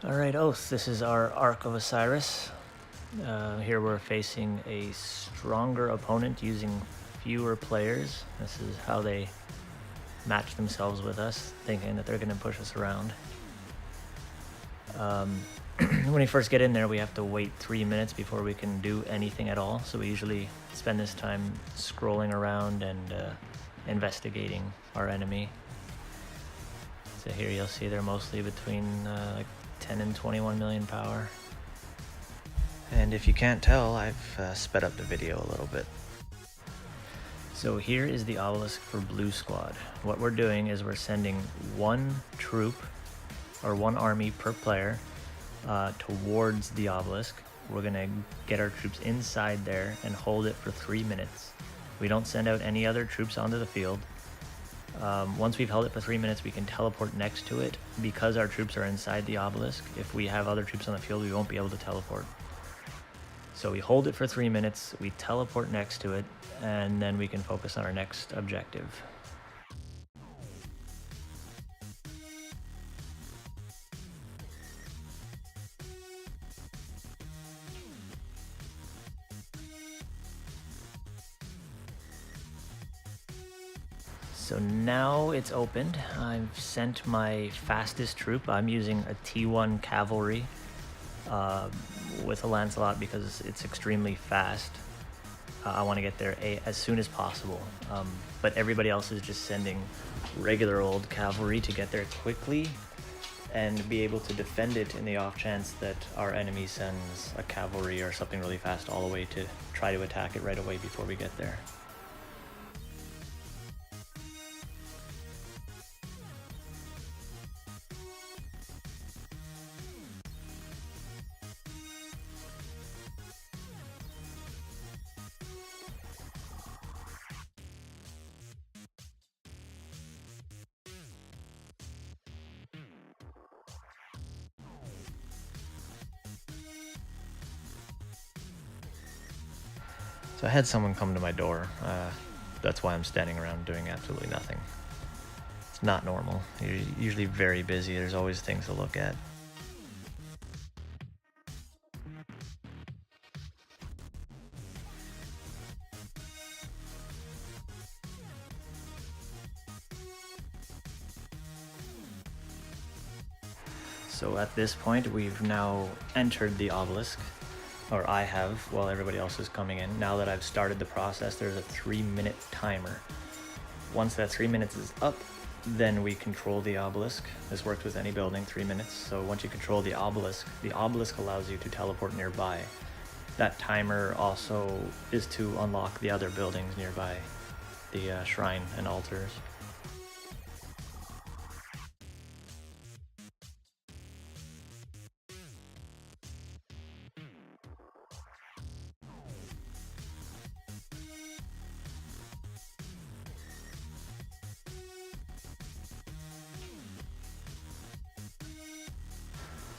Alright, Oath, this is our Ark of Osiris. Here we're facing a stronger opponent using fewer players. This is how they match themselves with us, thinking that they're going to push us around. When we first get in there, we have to wait 3 minutes before we can do anything at all. So we usually spend this time scrolling around and investigating our enemy. So here you'll see they're mostly between like 10 and 21 million power. And if you can't tell, I've sped up the video a little bit. So here is the obelisk for Blue Squad. What we're doing is we're sending one troop or one army per player towards the obelisk. We're gonna get our troops inside there and hold it for 3 minutes. We don't send out any other troops onto the field. Once we've held it for 3 minutes, we can teleport next to it. Because our troops are inside the obelisk, if we have other troops on the field, we won't be able to teleport. So we hold it for 3 minutes, we teleport next to it, and then we can focus on our next objective. So now it's opened. I've sent my fastest troop. I'm using a T1 cavalry with a Lancelot because it's extremely fast. I want to get there as soon as possible. But everybody else is just sending regular old cavalry to get there quickly and be able to defend it in the off chance that our enemy sends a cavalry or something really fast all the way to try to attack it right away before we get there. So I had someone come to my door. That's why I'm standing around doing absolutely nothing. It's not normal. You're usually very busy. There's always things to look at. So at this point, we've now entered the obelisk. Or I have, while everybody else is coming in. Now that I've started the process, there's a 3-minute timer. Once that 3 minutes is up, then we control the obelisk. This works with any building, 3 minutes. So once you control the obelisk allows you to teleport nearby. That timer also is to unlock the other buildings nearby, the shrine and altars.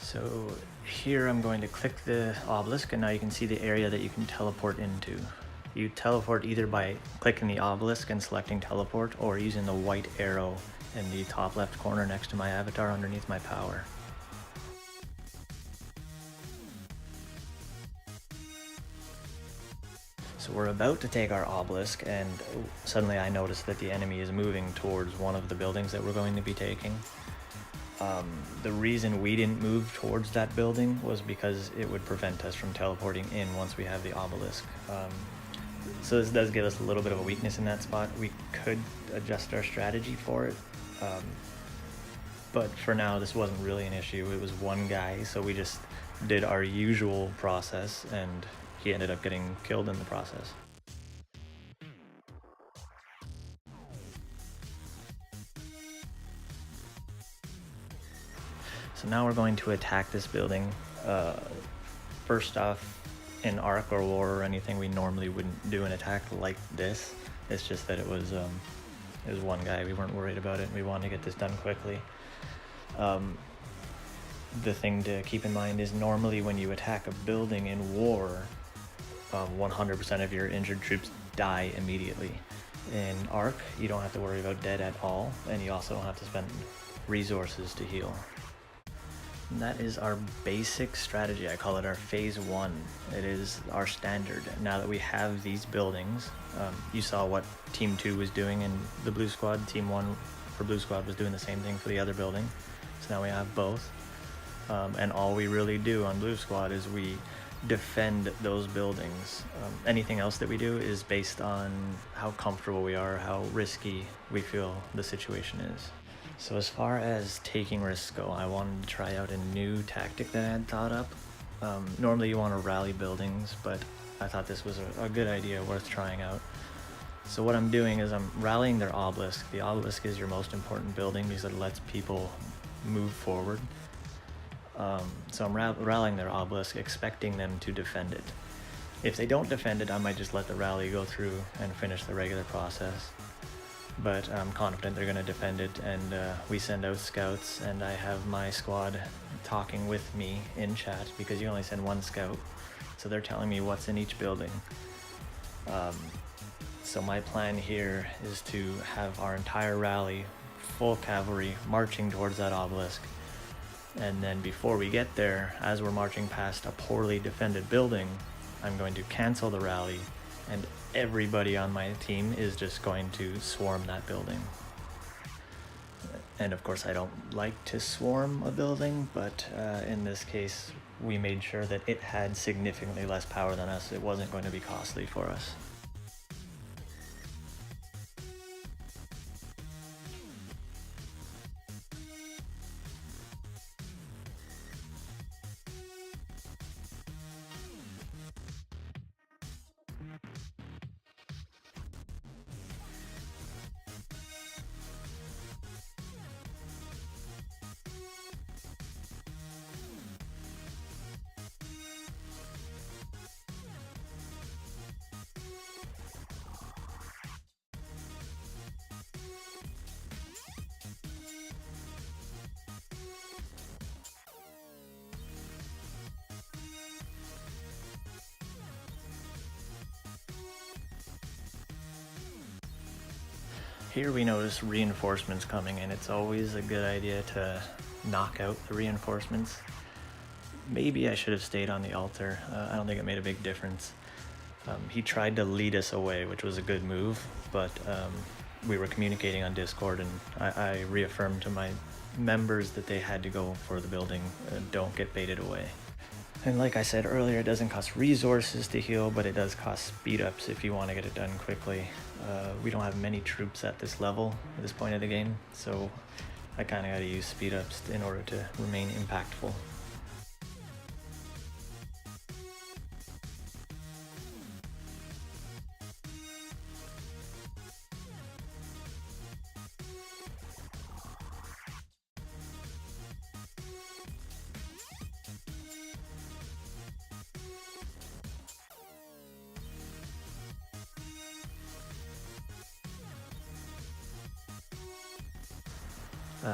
So here I'm going to click the obelisk, and now you can see the area that you can teleport into. You teleport either by clicking the obelisk and selecting teleport, or using the white arrow in the top left corner next to my avatar underneath my power. So we're about to take our obelisk, and suddenly I notice that the enemy is moving towards one of the buildings that we're going to be taking. The reason we didn't move towards that building was because it would prevent us from teleporting in once we have the obelisk. So this does give us a little bit of a weakness in that spot. We could adjust our strategy for it, but for now this wasn't really an issue. It was one guy, so we just did our usual process, and he ended up getting killed in the process. So now we're going to attack this building. First off, in Ark or War or anything, we normally wouldn't do an attack like this. It's just that it was one guy. We weren't worried about it. We wanted to get this done quickly. The thing to keep in mind is normally when you attack a building in War, 100% of your injured troops die immediately. In Ark, you don't have to worry about dead at all, and you also don't have to spend resources to heal. And that is our basic strategy. I call it our phase one. It is our standard. Now that we have these buildings, you saw what Team 2 was doing in the Blue Squad. Team 1 for Blue Squad was doing the same thing for the other building. So now we have both. And all we really do on Blue Squad is we defend those buildings. Anything else that we do is based on how comfortable we are, how risky we feel the situation is. So as far as taking risks go, I wanted to try out a new tactic that I had thought up. Normally you want to rally buildings, but I thought this was a good idea, worth trying out. So what I'm doing is I'm rallying their obelisk. The obelisk is your most important building because it lets people move forward. So I'm rallying their obelisk, expecting them to defend it. If they don't defend it, I might just let the rally go through and finish the regular process. But I'm confident they're going to defend it, and we send out scouts, and I have my squad talking with me in chat because you only send one scout, so they're telling me what's in each building. So my plan here is to have our entire rally, full cavalry, marching towards that obelisk, and then before we get there, as we're marching past a poorly defended building, I'm going to cancel the rally, and everybody on my team is just going to swarm that building. And of course I don't like to swarm a building, but in this case we made sure that it had significantly less power than us. It wasn't going to be costly for us. Here we notice reinforcements coming, and it's always a good idea to knock out the reinforcements. Maybe I should have stayed on the altar. I don't think it made a big difference. He tried to lead us away, which was a good move, but we were communicating on Discord, and I reaffirmed to my members that they had to go for the building. Don't get baited away. And like I said earlier, it doesn't cost resources to heal, but it does cost speed ups if you want to get it done quickly. We don't have many troops at this level, at this point of the game, so I kind of got to use speed ups in order to remain impactful.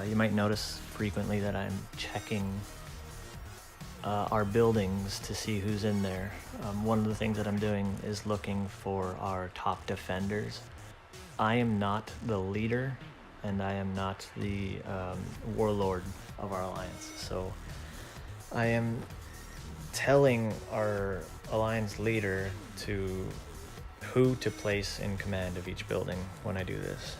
You might notice frequently that I'm checking our buildings to see who's in there. One of the things that I'm doing is looking for our top defenders. I am not the leader, and I am not the warlord of our alliance, so I am telling our alliance leader who to place in command of each building when I do this.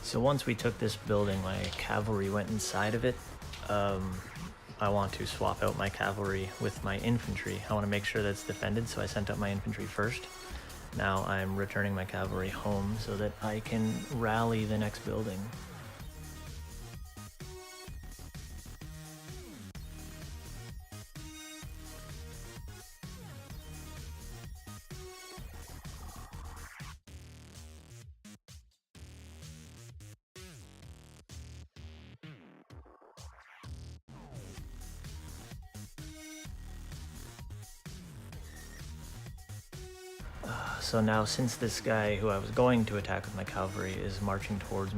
So once we took this building, my cavalry went inside of it. I want to swap out my cavalry with my infantry. I want to make sure that it's defended, so I sent out my infantry first. Now I'm returning my cavalry home so that I can rally the next building. So now, since this guy who I was going to attack with my cavalry is marching towards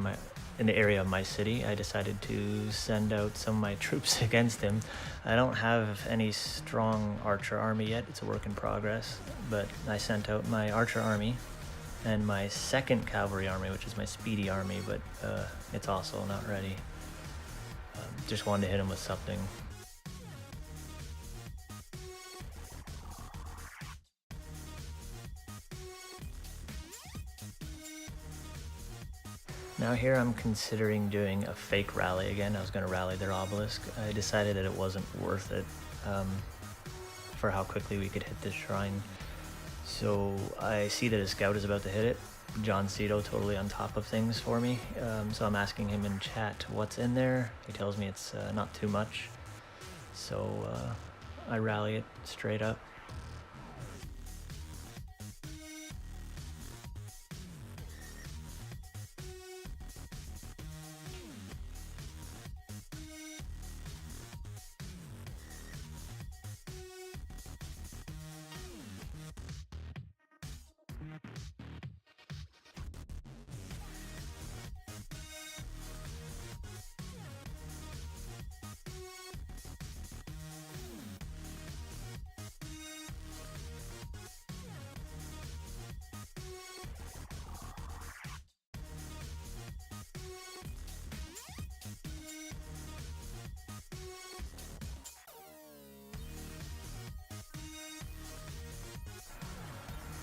in the area of my city, I decided to send out some of my troops against him. I don't have any strong archer army yet. It's a work in progress, but I sent out my archer army and my second cavalry army, which is my speedy army, but it's also not ready. Just wanted to hit him with something. Now here I'm considering doing a fake rally again. I was going to rally their obelisk. I decided that it wasn't worth it for how quickly we could hit this shrine. So I see that a scout is about to hit it. John Cito totally on top of things for me. So I'm asking him in chat what's in there. He tells me it's not too much. So I rally it straight up.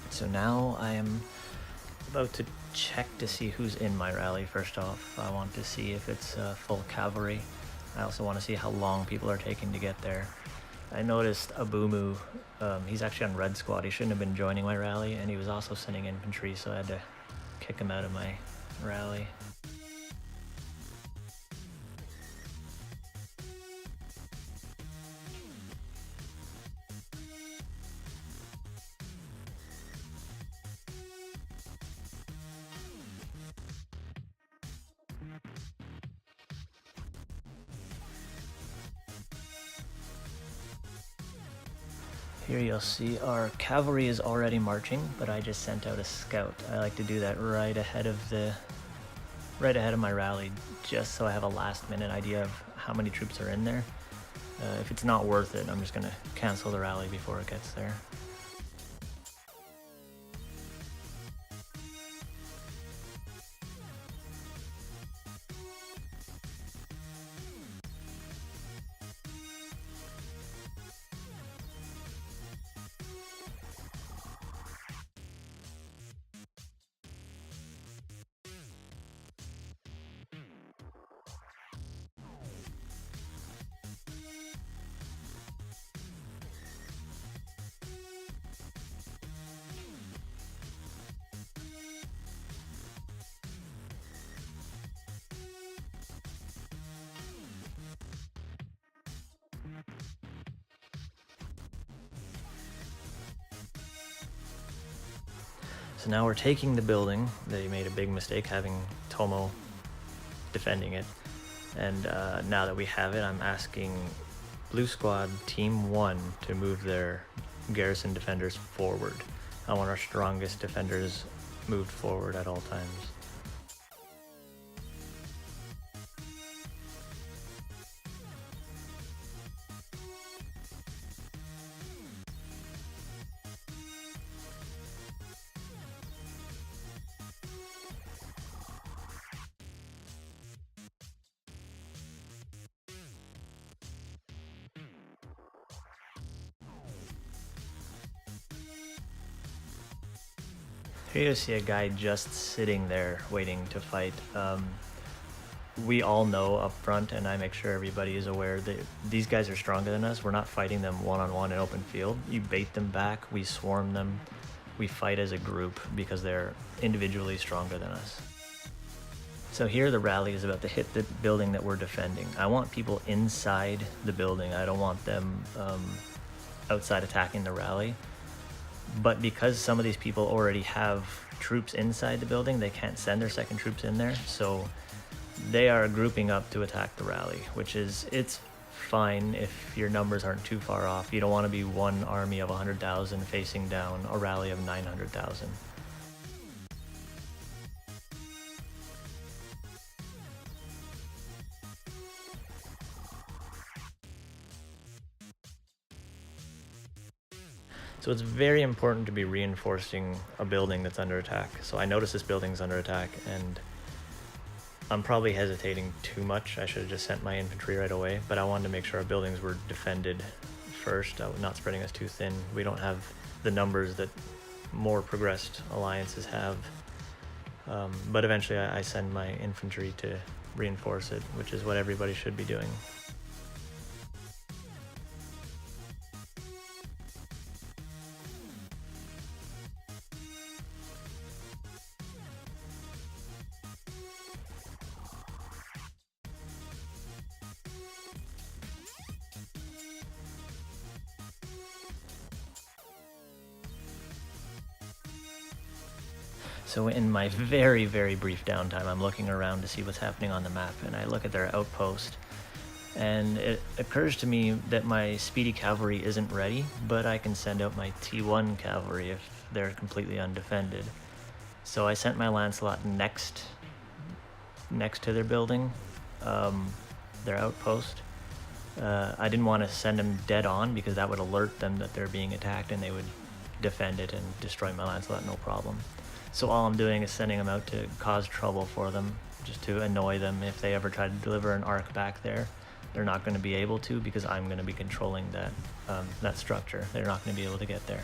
So now I am about to check to see who's in my rally. First off, I want to see if it's full cavalry. I also want to see how long people are taking to get there. I noticed Abumu, he's actually on red squad. He shouldn't have been joining my rally, and he was also sending infantry, so I had to kick him out of my rally. Here you'll see our cavalry is already marching, but I just sent out a scout. I like to do that right ahead of my rally, just so I have a last minute idea of how many troops are in there. If it's not worth it, I'm just gonna cancel the rally before it gets there. So now we're taking the building. They made a big mistake having Tomo defending it. And now that we have it, I'm asking Blue Squad Team 1 to move their garrison defenders forward. I want our strongest defenders moved forward at all times. Here you see a guy just sitting there waiting to fight. We all know up front, and I make sure everybody is aware that these guys are stronger than us. We're not fighting them one-on-one in open field. You bait them back, we swarm them, we fight as a group because they're individually stronger than us. So here the rally is about to hit the building that we're defending. I want people inside the building. I don't want them outside attacking the rally. But because some of these people already have troops inside the building, they can't send their second troops in there. So they are grouping up to attack the rally, which is, it's fine if your numbers aren't too far off. You don't want to be one army of 100,000 facing down a rally of 900,000. So it's very important to be reinforcing a building that's under attack. So I notice this building's under attack, and I'm probably hesitating too much. I should have just sent my infantry right away, but I wanted to make sure our buildings were defended first, not spreading us too thin. We don't have the numbers that more progressed alliances have. But eventually I send my infantry to reinforce it, which is what everybody should be doing. So in my very, very brief downtime, I'm looking around to see what's happening on the map, and I look at their outpost, and it occurs to me that my speedy cavalry isn't ready, but I can send out my T1 cavalry if they're completely undefended. So I sent my Lancelot next to their building, their outpost. I didn't want to send them dead on because that would alert them that they're being attacked, and they would defend it and destroy my Lancelot no problem. So all I'm doing is sending them out to cause trouble for them, just to annoy them. If they ever try to deliver an arc back there, they're not going to be able to because I'm going to be controlling that structure. They're not going to be able to get there.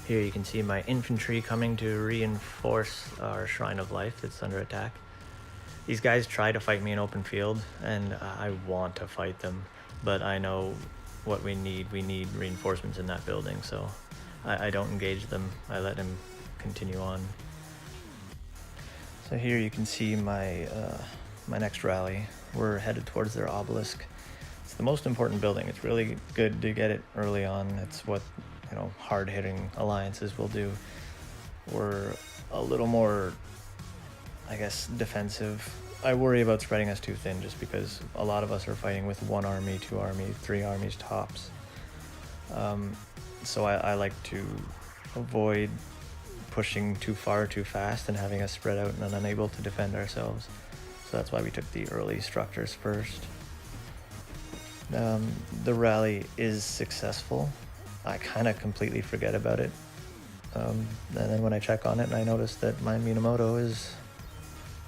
Here you can see my infantry coming to reinforce our Shrine of Life that's under attack. These guys try to fight me in open field, and I want to fight them, but I know what we need. We need reinforcements in that building, so I don't engage them. I let them continue on. So here you can see my next rally. We're headed towards their obelisk. It's the most important building. It's really good to get it early on. It's what hard-hitting alliances will do. We're a little more, I guess, defensive. I worry about spreading us too thin just because a lot of us are fighting with 1 army, 2 armies, 3 armies tops. So I like to avoid pushing too far too fast and having us spread out and unable to defend ourselves. So that's why we took the early structures first. The rally is successful. I kind of completely forget about it. And then when I check on it, and I notice that my Minamoto is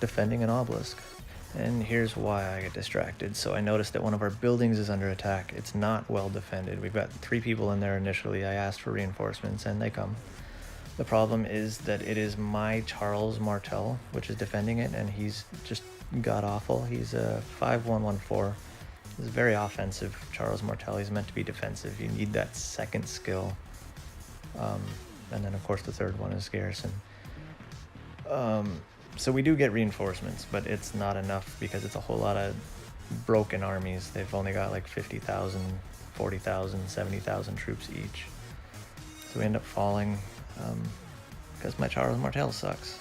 defending an obelisk. And here's why I get distracted. So I noticed that one of our buildings is under attack. It's not well defended. We've got 3 people in there initially. I asked for reinforcements, and they come. The problem is that it is my Charles Martel, which is defending it, and he's just god-awful. He's a 5114. He's very offensive, Charles Martel. He's meant to be defensive. You need that second skill. And then, of course, the third one is Garrison. So we do get reinforcements, but it's not enough because it's a whole lot of broken armies. They've only got like 50,000, 40,000, 70,000 troops each. So we end up falling because my Charles Martel sucks.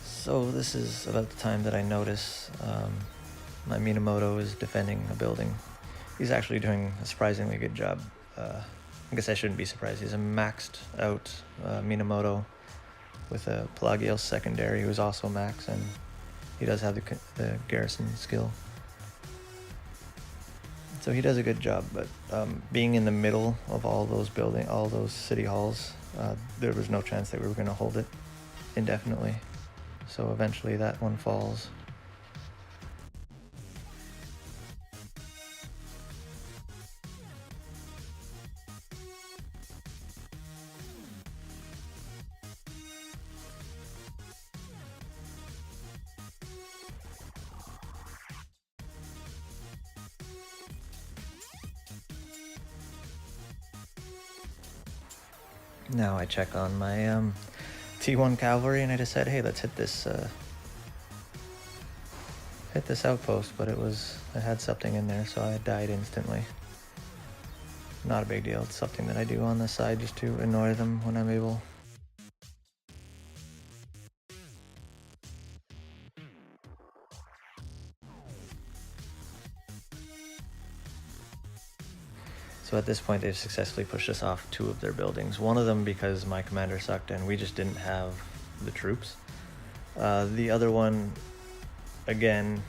So this is about the time that I notice my Minamoto is defending a building. He's actually doing a surprisingly good job. I guess I shouldn't be surprised. He's a maxed out Minamoto with a Pelagios secondary who's also max, and he does have the garrison skill. So he does a good job, but being in the middle of all those city halls, there was no chance that we were going to hold it indefinitely. So eventually that one falls. Now I check on my T1 cavalry and I just said, hey, let's hit this outpost, but it had something in there, so I died instantly. Not a big deal. It's something that I do on the side just to annoy them when I'm able. So at this point, they've successfully pushed us off 2 of their buildings. One of them because my commander sucked and we just didn't have the troops. The other one, again,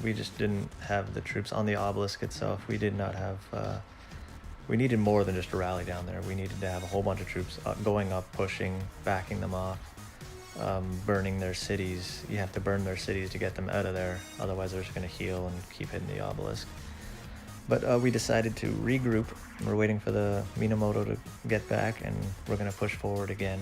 we just didn't have the troops on the obelisk itself. We did not have... we needed more than just a rally down there. We needed to have a whole bunch of troops going up, pushing, backing them off, burning their cities. You have to burn their cities to get them out of there. Otherwise, they're just going to heal and keep hitting the obelisk. But we decided to regroup. We're waiting for the Minamoto to get back, and we're going to push forward again.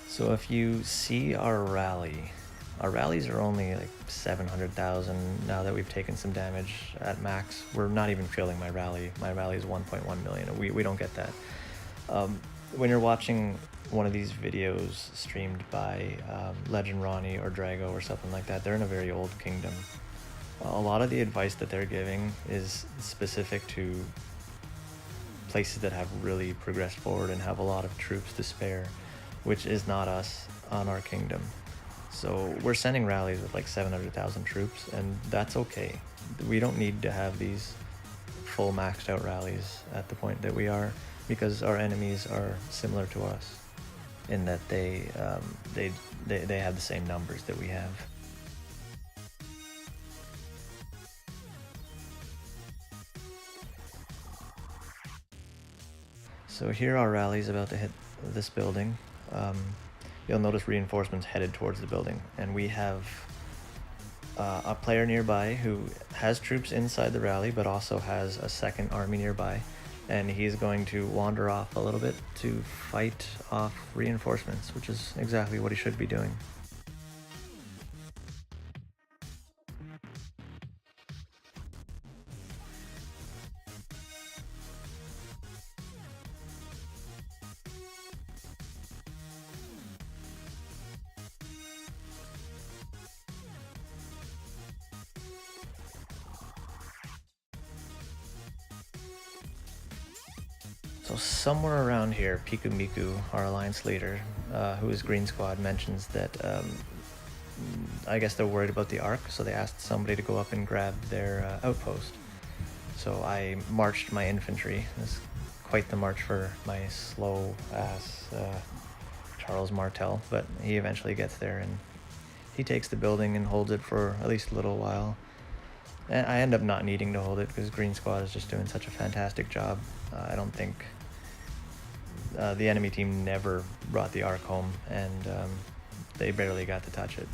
So if you see our rallies are only like 700,000 now that we've taken some damage at max. We're not even filling my rally. My rally is 1.1 million. We don't get that. When you're watching one of these videos streamed by Legend Ronnie or Drago or something like that, they're in a very old kingdom. A lot of the advice that they're giving is specific to places that have really progressed forward and have a lot of troops to spare, which is not us on our kingdom. So we're sending rallies with like 700,000 troops, and that's okay. We don't need to have these full maxed out rallies at the point that we are, because our enemies are similar to us in that they have the same numbers that we have. So here our rally's about to hit this building. You'll notice reinforcements headed towards the building, and we have a player nearby who has troops inside the rally but also has a second army nearby, and he's going to wander off a little bit to fight off reinforcements, which is exactly what he should be doing. So somewhere around here, Piku Miku, our alliance leader, who is Green Squad, mentions that I guess they're worried about the Ark, so they asked somebody to go up and grab their outpost. So I marched my infantry. It's quite the march for my slow ass Charles Martel, but he eventually gets there and he takes the building and holds it for at least a little while. And I end up not needing to hold it because Green Squad is just doing such a fantastic job. I don't think the enemy team never brought the Ark home, and they barely got to touch it.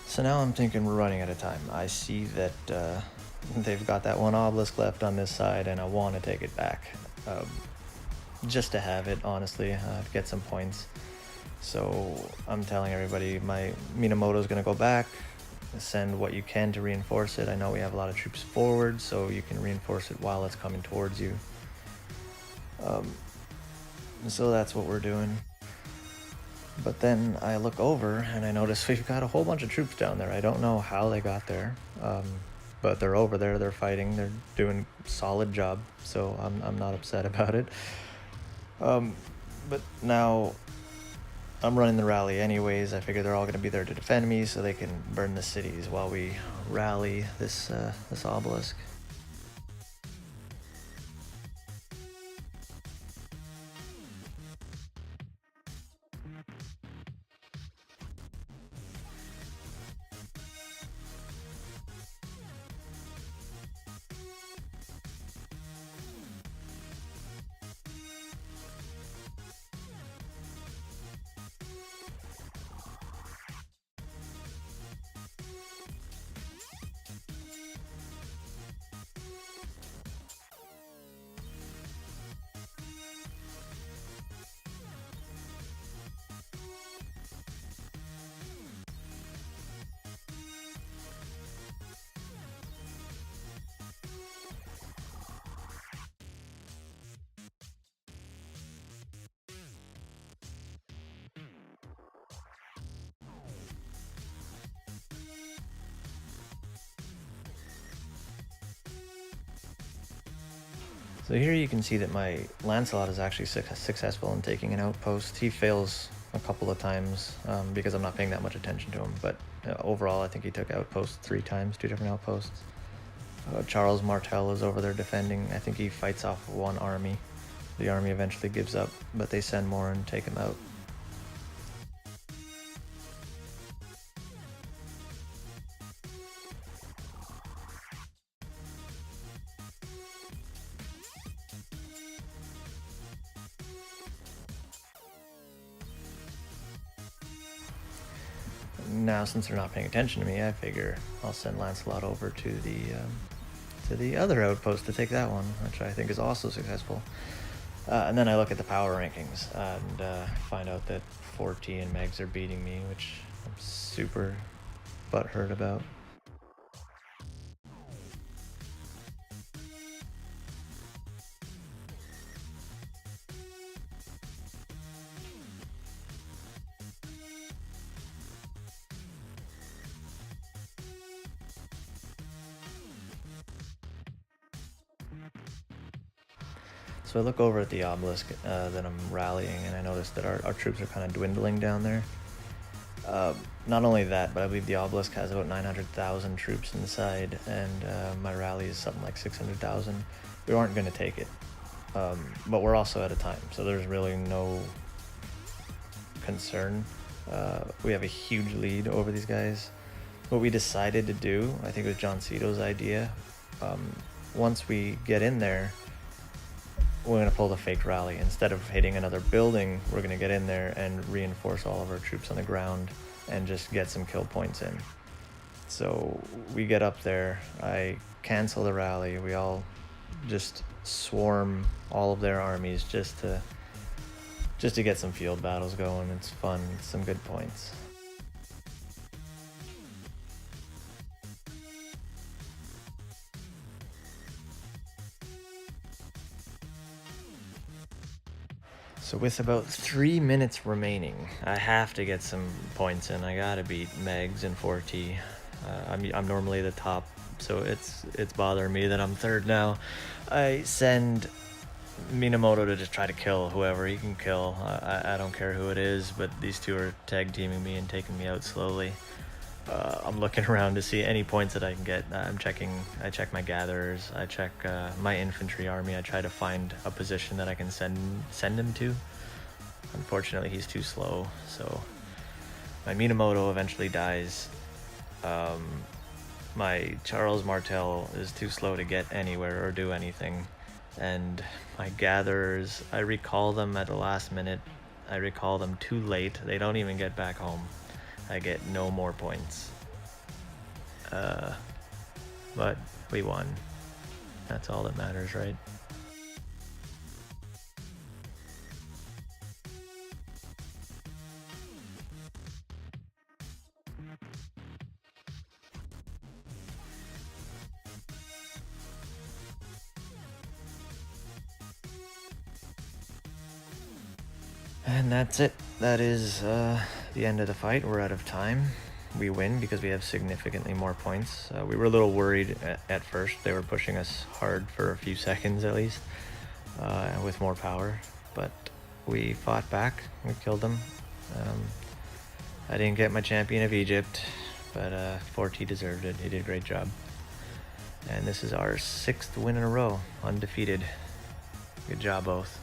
So now I'm thinking we're running out of time. I see that they've got that one obelisk left on this side, and I want to take it back. Just to have it, honestly, to get some points. So I'm telling everybody my Minamoto's going to go back, send what you can to reinforce it. I know we have a lot of troops forward, so you can reinforce it while it's coming towards you. So that's what we're doing. But then I look over and I notice we've got a whole bunch of troops down there. I don't know how they got there, but they're over there, they're fighting, they're doing a solid job, so I'm not upset about it. But now I'm running the rally anyways. I figure they're all going to be there to defend me so they can burn the cities while we rally this obelisk. So here you can see that my Lancelot is actually successful in taking an outpost. He fails a couple of times because I'm not paying that much attention to him, but overall I think he took outposts 3 times, 2 different outposts. Charles Martel is over there defending. I think he fights off 1 army. The army eventually gives up, but they send more and take him out. Now, since they're not paying attention to me, I figure I'll send Lancelot over to the other outpost to take that one, which I think is also successful. And then I look at the power rankings and find out that 4T and Megs are beating me, which I'm super butthurt about. So I look over at the obelisk that I'm rallying, and I notice that our troops are kind of dwindling down there. Not only that, but I believe the obelisk has about 900,000 troops inside, and my rally is something like 600,000. We aren't going to take it, but we're also out of time, so there's really no concern. We have a huge lead over these guys. What we decided to do, I think it was John Cito's idea, once we get in there, we're going to pull the fake rally. Instead of hitting another building, we're going to get in there and reinforce all of our troops on the ground and just get some kill points in. So we get up there, I cancel the rally, we all just swarm all of their armies just to get some field battles going. It's fun, it's some good points. So with about 3 minutes remaining, I have to get some points in. I gotta beat Megs and 4T. I'm normally the top, so it's bothering me that I'm third now. I send Minamoto to just try to kill whoever he can kill. I don't care who it is, but these two are tag teaming me and taking me out slowly. I'm looking around to see any points that I can get. I check my gatherers, I check my infantry army. I try to find a position that I can send him to. Unfortunately, he's too slow, so my Minamoto eventually dies. My Charles Martel is too slow to get anywhere or do anything. And my gatherers, I recall them at the last minute. I recall them too late. They don't even get back home. I get no more points. But we won. That's all that matters, right? And that's it. That is the end of the fight. We're out of time. We win because we have significantly more points. We were a little worried at first. They were pushing us hard for a few seconds at least with more power. But we fought back. We killed them. I didn't get my champion of Egypt, but 4T deserved it. He did a great job. And this is our 6th win in a row, undefeated. Good job, both.